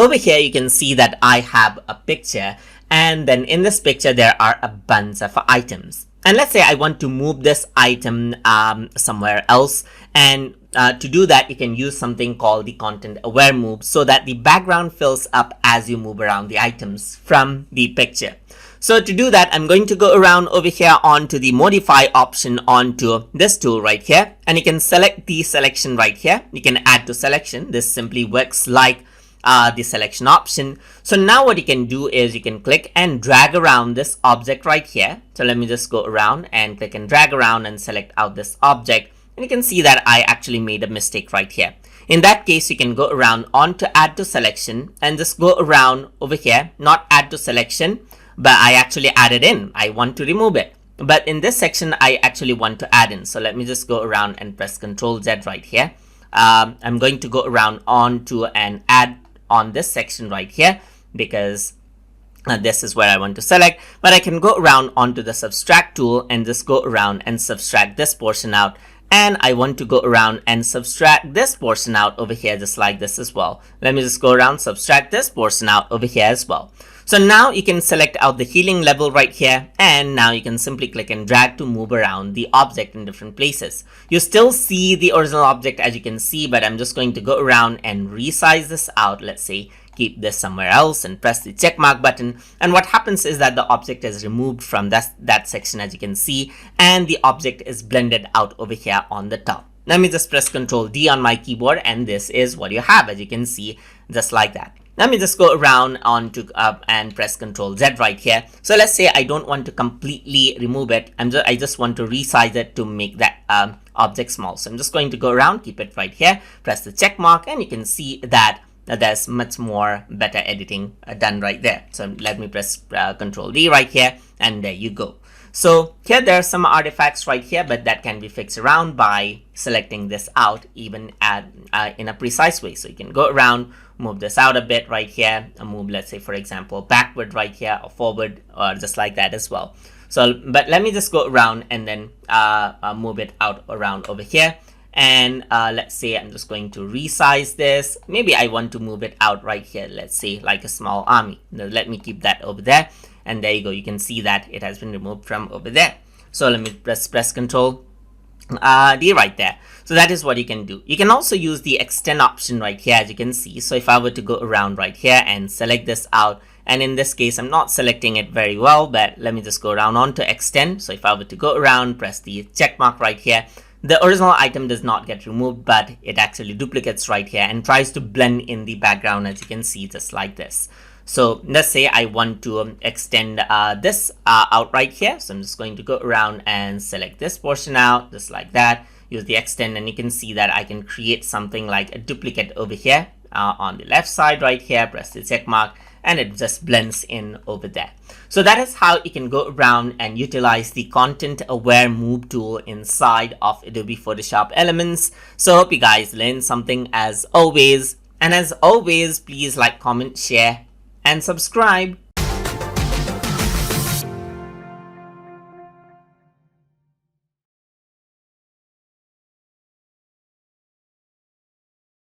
over here you can see that I have a picture, and then in this picture there are a bunch of items. And let's say I want to move this item somewhere else, and to do that you can use something called the content aware move, so that the background fills up as you move around the items from the picture. So to do that, I'm going to go around over here onto the modify option onto this tool right here, and you can select the selection right here. You can add to selection. This simply works like the selection option. So now what you can do is you can click and drag around this object right here. So let me just go around and click and drag around and select out this object, and you can see that I actually made a mistake right here. In that case, you can go around onto add to selection and just go around over here, not add to selection, but I actually added in. I want to remove it, but in this section I actually want to add in. So let me just go around and press Ctrl Z right here. I'm going to go around onto and add on this section right here, because this is where I want to select, but I can go around onto the subtract tool and just go around and subtract this portion out, and I want to go around and subtract this portion out over here just like this as well. Let me just go around, subtract this portion out over here as well. So now you can select out the healing level right here, and now you can simply click and drag to move around the object in different places. You still see the original object as you can see, but I'm just going to go around and resize this out. Let's say keep this somewhere else and press the check mark button, and what happens is that the object is removed from that section as you can see, and the object is blended out over here on the top. Let me just press Ctrl D on my keyboard, and this is what you have as you can see, just like that. Let me just go around onto and press Ctrl Z right here. So let's say I don't want to completely remove it. I just want to resize it to make that object small. So I'm just going to go around, keep it right here, press the check mark, and you can see that there's much more better editing done right there. So let me press Ctrl D right here, and there you go. So here there are some artifacts right here, but that can be fixed around by selecting this out even in a precise way. So you can go around, move this out a bit right here, and move, let's say for example, backward right here or forward, or just like that as well. So but let me just go around and then move it out around over here, and let's say I'm just going to resize this. Maybe I want to move it out right here, let's say like a small army. Now, let me keep that over there, and there you go. You can see that it has been removed from over there. So let me press Ctrl D right there. So that is what you can do. You can also use the extend option right here as you can see. So if I were to go around right here and select this out, and in this case I'm not selecting it very well, but let me just go around onto extend. So if I were to go around, press the check mark right here, the original item does not get removed, but it actually duplicates right here and tries to blend in the background as you can see, just like this. So let's say I want to extend this out right here. So I'm just going to go around and select this portion out, just like that. Use the extend, and you can see that I can create something like a duplicate over here on the left side right here. Press the check mark, and it just blends in over there. So that is how you can go around and utilize the content aware move tool inside of Adobe Photoshop Elements. So hope you guys learned something as always. And as always, please like, comment, share, and subscribe.